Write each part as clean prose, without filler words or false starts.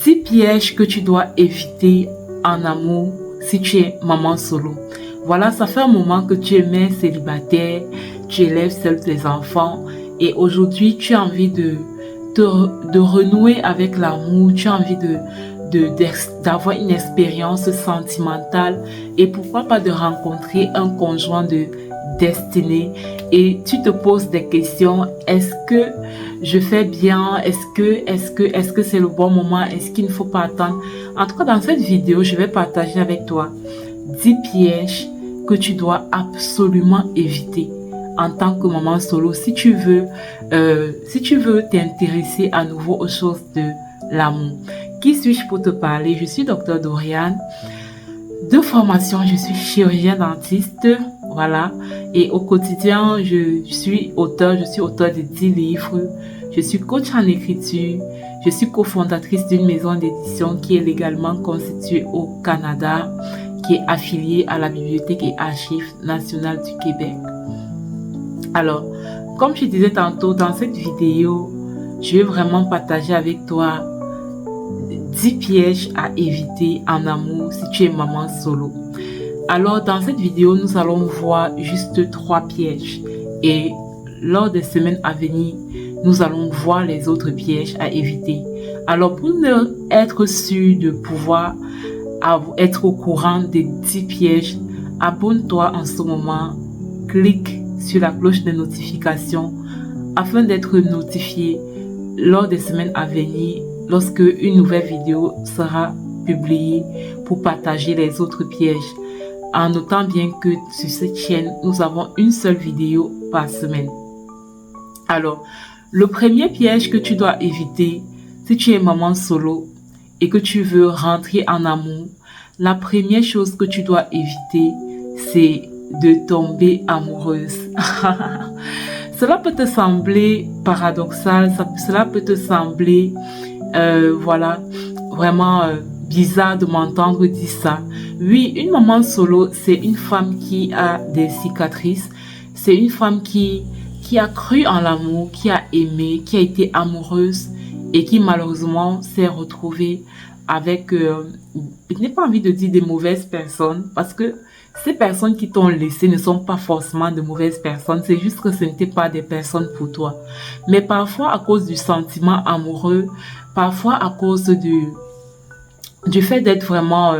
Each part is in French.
10 pièges que tu dois éviter en amour si tu es maman solo. Voilà, ça fait un moment que tu es mère célibataire, tu élèves seul tes enfants et aujourd'hui tu as envie de renouer avec l'amour, tu as envie d'avoir une expérience sentimentale et pourquoi pas de rencontrer un conjoint de destinée et tu te poses des questions. Est-ce que je fais bien? Est-ce que c'est le bon moment? Est-ce qu'il ne faut pas attendre? En tout cas, dans cette vidéo, je vais partager avec toi 10 pièges que tu dois absolument éviter en tant que maman solo si tu veux t'intéresser à nouveau aux choses de l'amour. Qui suis-je pour te parler? Je suis Dr Doriane. De formation, je suis chirurgien dentiste. Voilà. Et au quotidien, je suis auteur de 10 livres. Je suis coach en écriture. Je suis cofondatrice d'une maison d'édition qui est légalement constituée au Canada, qui est affiliée à la Bibliothèque et Archives nationales du Québec. Alors, comme je disais tantôt, dans cette vidéo, je vais vraiment partager avec toi 10 pièges à éviter en amour si tu es maman solo. Alors, dans cette vidéo, nous allons voir juste 3 pièges. Et lors des semaines à venir, nous allons voir les autres pièges à éviter. Alors, pour être sûr de pouvoir être au courant des 10 pièges, abonne-toi en ce moment. Clique sur la cloche de notification afin d'être notifié lors des semaines à venir lorsque une nouvelle vidéo sera publiée pour partager les autres pièges. En notant bien que sur cette chaîne, nous avons une seule vidéo par semaine. Alors, le premier piège que tu dois éviter si tu es maman solo et que tu veux rentrer en amour, la première chose que tu dois éviter, c'est de tomber amoureuse. Cela peut te sembler paradoxal, cela peut te sembler vraiment bizarre de m'entendre dire ça. Oui, une maman solo, c'est une femme qui a des cicatrices, c'est une femme qui a cru en l'amour, qui a aimé, qui a été amoureuse et qui malheureusement s'est retrouvée avec, je n'ai pas envie de dire des mauvaises personnes parce que ces personnes qui t'ont laissé ne sont pas forcément de mauvaises personnes, c'est juste que ce n'étaient pas des personnes pour toi. Mais parfois à cause du sentiment amoureux, parfois à cause du fait d'être vraiment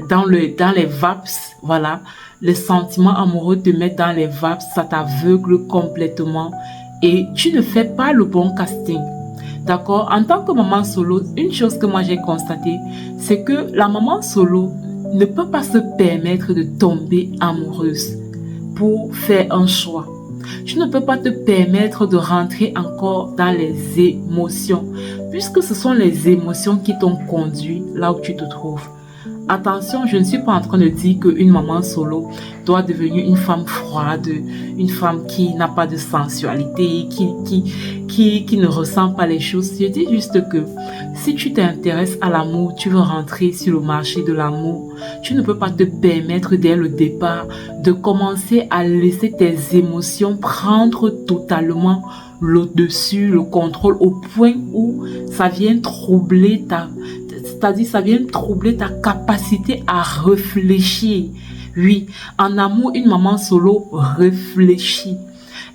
dans les vapes, voilà, le sentiment amoureux te met dans les vapes, ça t'aveugle complètement et tu ne fais pas le bon casting. D'accord? En tant que maman solo, une chose que moi j'ai constatée, c'est que la maman solo ne peut pas se permettre de tomber amoureuse pour faire un choix. Tu ne peux pas te permettre de rentrer encore dans les émotions, puisque ce sont les émotions qui t'ont conduit là où tu te trouves. Attention, je ne suis pas en train de dire qu'une maman solo doit devenir une femme froide, une femme qui n'a pas de sensualité, qui ne ressent pas les choses. Je dis juste que si tu t'intéresses à l'amour, tu veux rentrer sur le marché de l'amour, tu ne peux pas te permettre dès le départ de commencer à laisser tes émotions prendre totalement le dessus, le contrôle au point où ça vient troubler ça vient troubler ta capacité à réfléchir. Oui, en amour, une maman solo réfléchit.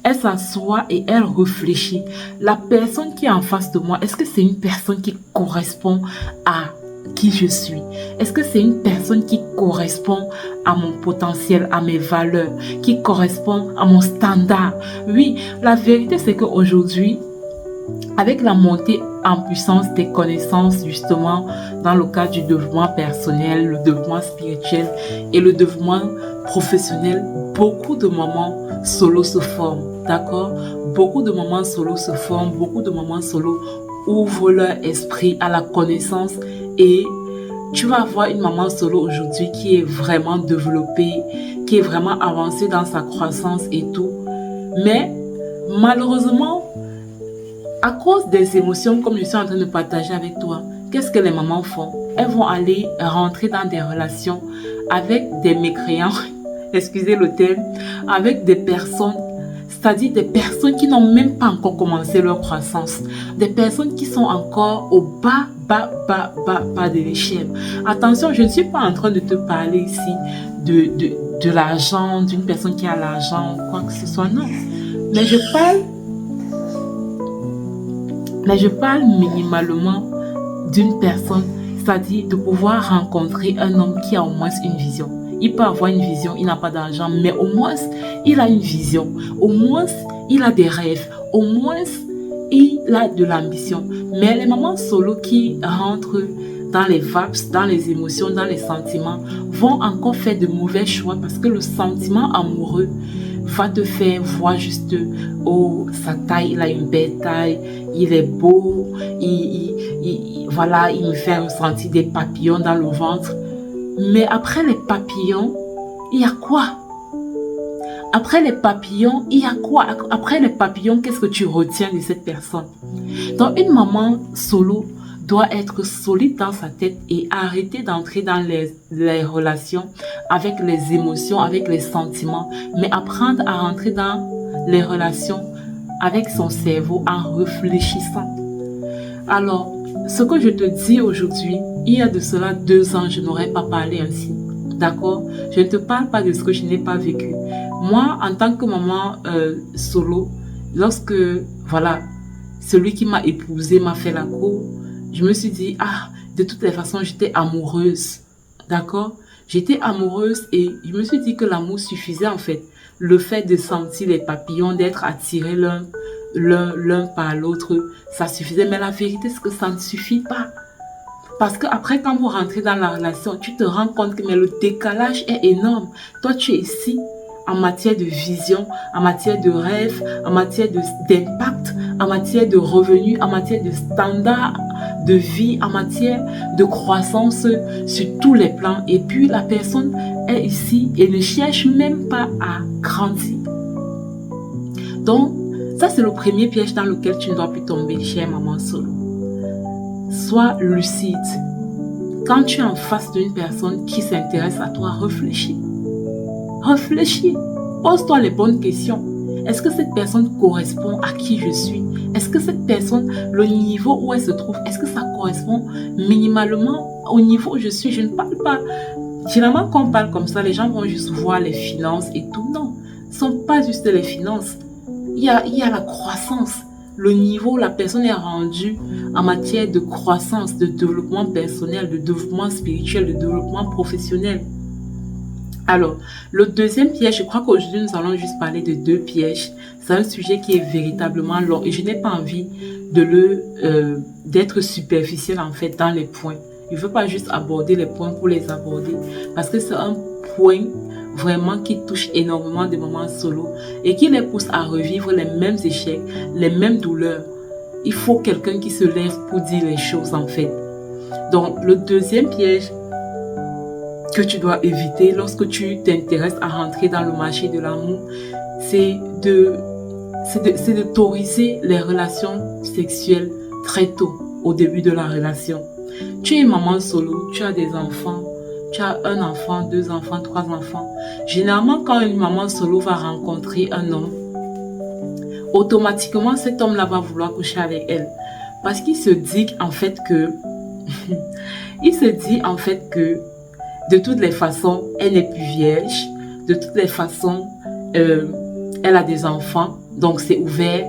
Elle s'assoit et elle réfléchit. La personne qui est en face de moi, est-ce que c'est une personne qui correspond à qui je suis? Est-ce que c'est une personne qui correspond à mon potentiel, à mes valeurs, qui correspond à mon standard? Oui, la vérité c'est qu'aujourd'hui, avec la montée en puissance des connaissances justement dans le cadre du développement personnel, le développement spirituel et le développement professionnel, beaucoup de mamans solo se forment, d'accord? Beaucoup de mamans solo se forment, beaucoup de mamans solo ouvrent leur esprit à la connaissance et tu vas avoir une maman solo aujourd'hui qui est vraiment développée, qui est vraiment avancée dans sa croissance et tout. Mais malheureusement, à cause des émotions, comme je suis en train de partager avec toi, qu'est-ce que les mamans font? Elles vont aller rentrer dans des relations avec des mécréants, excusez le terme, avec des personnes, c'est-à-dire des personnes qui n'ont même pas encore commencé leur croissance, des personnes qui sont encore au bas bas de l'échelle. Attention, je ne suis pas en train de te parler ici de l'argent, d'une personne qui a l'argent ou quoi que ce soit, non. Mais je parle minimalement d'une personne, c'est-à-dire de pouvoir rencontrer un homme qui a au moins une vision. Il peut avoir une vision, il n'a pas d'argent, mais au moins il a une vision, au moins il a des rêves, au moins il a de l'ambition. Mais les mamans solo qui rentrent dans les vibes, dans les émotions, dans les sentiments, vont encore faire de mauvais choix parce que le sentiment amoureux va te faire voir juste, oh, sa taille, il a une belle taille, il est beau, voilà, il me fait ressentir des papillons dans le ventre. Mais après les papillons, il y a quoi? Après les papillons, il y a quoi? Après les papillons, qu'est-ce que tu retiens de cette personne? Donc, une maman solo doit être solide dans sa tête et arrêter d'entrer dans les relations avec les émotions, avec les sentiments, mais apprendre à rentrer dans les relations avec son cerveau en réfléchissant. Alors, ce que je te dis aujourd'hui, il y a de cela 2 ans, je n'aurais pas parlé ainsi. D'accord? Je ne te parle pas de ce que je n'ai pas vécu. Moi, en tant que maman solo, lorsque, voilà, celui qui m'a épousée m'a fait la cour, je me suis dit, de toutes les façons, j'étais amoureuse. D'accord? J'étais amoureuse et je me suis dit que l'amour suffisait en fait. Le fait de sentir les papillons, d'être attirés l'un par l'autre, ça suffisait. Mais la vérité, c'est que ça ne suffit pas. Parce qu'après, quand vous rentrez dans la relation, tu te rends compte que le décalage est énorme. Toi, tu es ici en matière de vision, en matière de rêve, en matière d'impact, en matière de revenus, en matière de standards de vie, en matière de croissance sur tous les plans. Et puis, la personne est ici et ne cherche même pas à grandir. Donc, ça, c'est le premier piège dans lequel tu ne dois plus tomber, chère maman solo. Sois lucide. Quand tu es en face d'une personne qui s'intéresse à toi, réfléchis. Réfléchis. Pose-toi les bonnes questions. Est-ce que cette personne correspond à qui je suis? Est-ce que cette personne, le niveau où elle se trouve, est-ce que ça correspond minimalement au niveau où je suis? Je ne parle pas. Généralement, quand on parle comme ça, les gens vont juste voir les finances et tout. Non, ce ne sont pas juste les finances. Il y a la croissance. Le niveau où la personne est rendue en matière de croissance, de développement personnel, de développement spirituel, de développement professionnel. Alors, le deuxième piège, je crois qu'aujourd'hui, nous allons juste parler de 2 pièges. C'est un sujet qui est véritablement long et je n'ai pas envie d'être superficiel en fait dans les points. Je ne veux pas juste aborder les points pour les aborder parce que c'est un point vraiment qui touche énormément de mamans solo et qui les pousse à revivre les mêmes échecs, les mêmes douleurs. Il faut quelqu'un qui se lève pour dire les choses en fait. Donc, le deuxième piège que tu dois éviter lorsque tu t'intéresses à rentrer dans le marché de l'amour, c'est d'autoriser les relations sexuelles très tôt, au début de la relation. Tu es maman solo, tu as des enfants, tu as 1 enfant, 2 enfants, 3 enfants. Généralement, quand une maman solo va rencontrer un homme, automatiquement, cet homme-là va vouloir coucher avec elle. Parce qu'il se dit en fait que de toutes les façons, elle n'est plus vierge. De toutes les façons, elle a des enfants. Donc, c'est ouvert.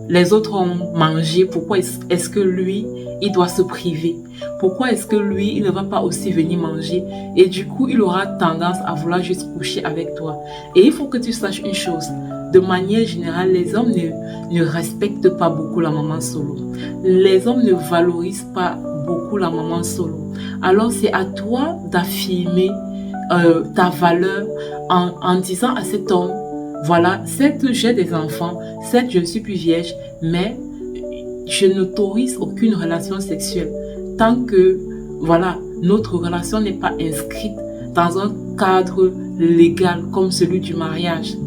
Les autres ont mangé. Pourquoi est-ce que lui, il doit se priver? Pourquoi est-ce que lui, il ne va pas aussi venir manger? Et du coup, il aura tendance à vouloir juste coucher avec toi. Et il faut que tu saches une chose. De manière générale, les hommes ne respectent pas beaucoup la maman solo. Les hommes ne valorisent pas beaucoup la maman solo. Alors, c'est à toi d'affirmer ta valeur en disant à cet homme, voilà, certes, j'ai des enfants, certes, je ne suis plus vierge, mais je n'autorise aucune relation sexuelle tant que, voilà, notre relation n'est pas inscrite dans un cadre légal comme celui du mariage.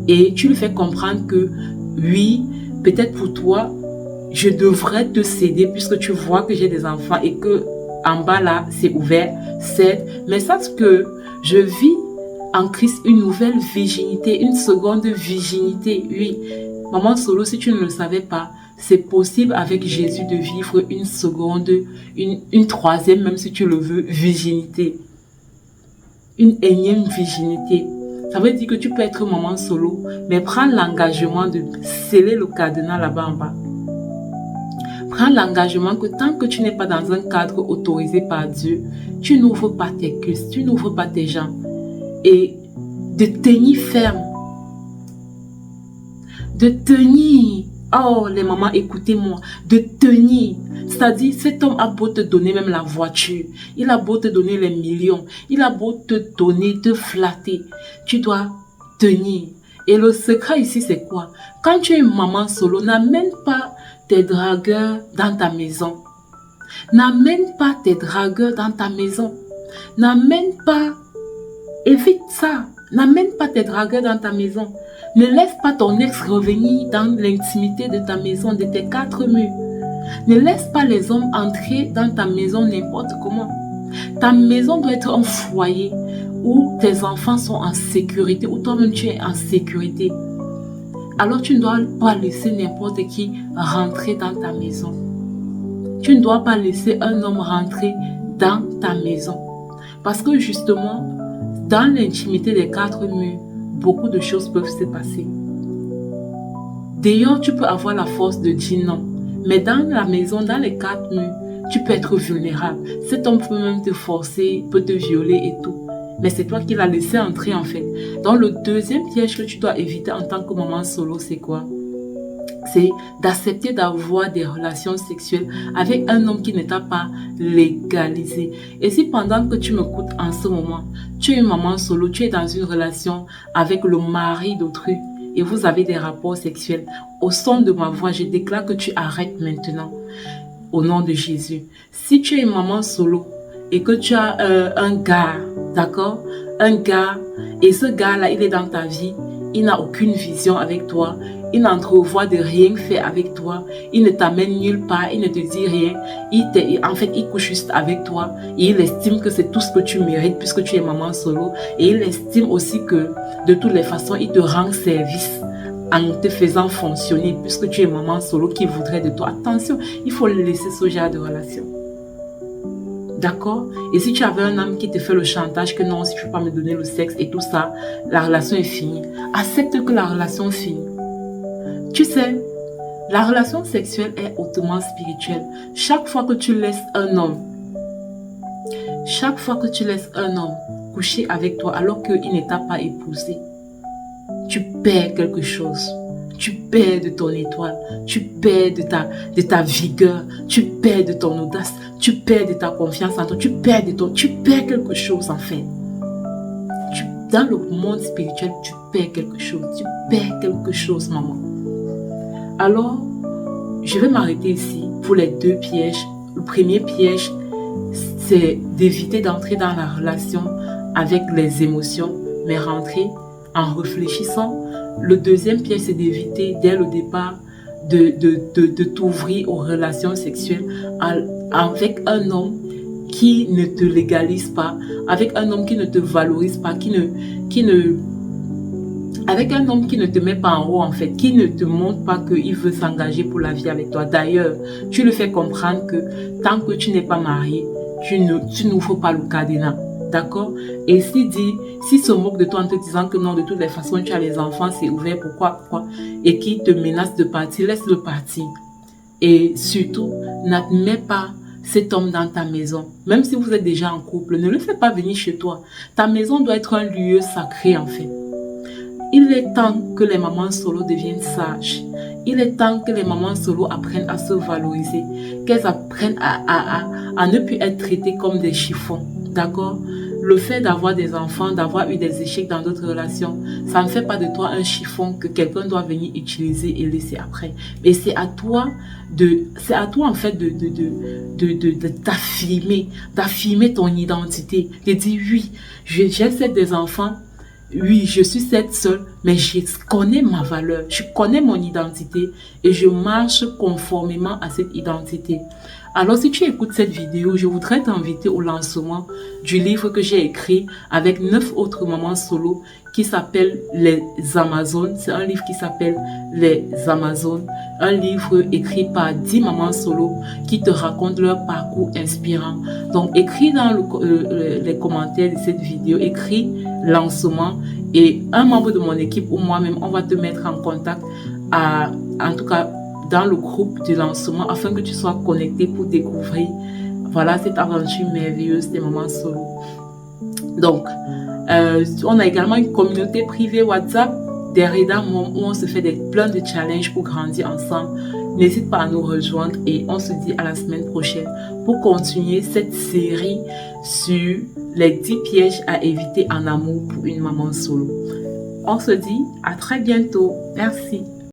Et tu lui fais comprendre que, oui, peut-être pour toi, je devrais te céder puisque tu vois que j'ai des enfants et que en bas là, c'est ouvert, certes, mais sache que je vis en Christ une nouvelle virginité, une seconde virginité, oui. Maman solo, si tu ne le savais pas, c'est possible avec Jésus de vivre une seconde, une troisième, même si tu le veux, virginité. Une énième virginité. Ça veut dire que tu peux être maman solo, mais prends l'engagement de sceller le cadenas là-bas en bas. Prends l'engagement que tant que tu n'es pas dans un cadre autorisé par Dieu, tu n'ouvres pas tes cuisses, tu n'ouvres pas tes jambes. Et de tenir ferme. De tenir. Oh, les mamans, écoutez-moi. De tenir. C'est-à-dire, cet homme a beau te donner même la voiture. Il a beau te donner les millions. Il a beau te donner, te flatter. Tu dois tenir. Et le secret ici, c'est quoi? Quand tu es une maman solo, n'amène pas tes dragueurs dans ta maison. N'amène pas tes dragueurs dans ta maison. N'amène pas... Évite ça. N'amène pas tes dragueurs dans ta maison. Ne laisse pas ton ex revenir dans l'intimité de ta maison, de tes quatre murs. Ne laisse pas les hommes entrer dans ta maison n'importe comment. Ta maison doit être un foyer où tes enfants sont en sécurité, où toi-même tu es en sécurité. Alors tu ne dois pas laisser n'importe qui rentrer dans ta maison. Tu ne dois pas laisser un homme rentrer dans ta maison. Parce que justement, dans l'intimité des quatre murs, beaucoup de choses peuvent se passer. D'ailleurs, tu peux avoir la force de dire non. Mais dans la maison, dans les quatre murs, tu peux être vulnérable. Cet homme peut même te forcer, peut te violer et tout. Mais c'est toi qui l'as laissé entrer en fait. Donc le deuxième piège que tu dois éviter en tant que maman solo, c'est quoi? C'est d'accepter d'avoir des relations sexuelles avec un homme qui ne t'a pas légalisé. Et si pendant que tu m'écoutes en ce moment, tu es une maman solo, tu es dans une relation avec le mari d'autrui et vous avez des rapports sexuels, au son de ma voix, je déclare que tu arrêtes maintenant au nom de Jésus. Si tu es une maman solo et que tu as un gars, d'accord? Un gars, et ce gars-là, il est dans ta vie, il n'a aucune vision avec toi, il n'entrevoit de rien faire avec toi, il ne t'amène nulle part, il ne te dit rien, en fait, il couche juste avec toi et il estime que c'est tout ce que tu mérites puisque tu es maman solo et il estime aussi que de toutes les façons, il te rend service en te faisant fonctionner puisque tu es maman solo qui voudrait de toi. Attention, il faut laisser ce genre de relation. D'accord? Et si tu avais un homme qui te fait le chantage que non, si tu ne peux pas me donner le sexe et tout ça, la relation est finie. Accepte que la relation finit. Tu sais, la relation sexuelle est hautement spirituelle. Chaque fois que tu laisses un homme coucher avec toi alors qu'il ne t'a pas épousé, tu perds quelque chose. Tu perds de ton étoile, tu perds de ta vigueur, tu perds de ton audace, tu perds de ta confiance en toi, tu perds quelque chose en fait. Dans le monde spirituel, tu perds quelque chose, maman. Alors, je vais m'arrêter ici pour les deux pièges. Le premier piège, c'est d'éviter d'entrer dans la relation avec les émotions, mais rentrer en réfléchissant. Le deuxième piège, c'est d'éviter dès le départ de t'ouvrir aux relations sexuelles avec un homme qui ne te légalise pas, avec un homme qui ne te valorise pas, avec un homme qui ne te met pas en haut en fait, qui ne te montre pas qu'il veut s'engager pour la vie avec toi. D'ailleurs, tu le fais comprendre que tant que tu n'es pas marié, tu n'ouvres pas le cadenas. D'accord? Et s'il se moque de toi en te disant que non, de toutes les façons, tu as les enfants, c'est ouvert, pourquoi? Et qui te menace de partir, laisse-le partir. Et surtout, n'admets pas cet homme dans ta maison. Même si vous êtes déjà en couple, ne le fais pas venir chez toi. Ta maison doit être un lieu sacré en fait. Il est temps que les mamans solo deviennent sages. Il est temps que les mamans solo apprennent à se valoriser, qu'elles apprennent à ne plus être traitées comme des chiffons. D'accord? Le fait d'avoir des enfants, d'avoir eu des échecs dans d'autres relations, ça ne fait pas de toi un chiffon que quelqu'un doit venir utiliser et laisser après. Mais c'est à toi en fait de d'affirmer ton identité, de dire oui, j'ai cette des enfants, oui, je suis cette seule, mais je connais ma valeur, je connais mon identité et je marche conformément à cette identité. Alors, si tu écoutes cette vidéo, je voudrais t'inviter au lancement du livre que j'ai écrit avec 9 autres mamans solo qui s'appelle Les Amazones. C'est un livre qui s'appelle Les Amazones. Un livre écrit par 10 mamans solo qui te racontent leur parcours inspirant. Donc, écris dans les commentaires de cette vidéo, écris lancement et un membre de mon équipe ou moi-même, on va te mettre en contact en tout cas, dans le groupe du lancement afin que tu sois connecté pour découvrir voilà cette aventure merveilleuse des mamans solo. Donc, on a également une communauté privée WhatsApp Derrida Mom où on se fait plein de challenges pour grandir ensemble. N'hésite pas à nous rejoindre et on se dit à la semaine prochaine pour continuer cette série sur les 10 pièges à éviter en amour pour une maman solo. On se dit à très bientôt. Merci.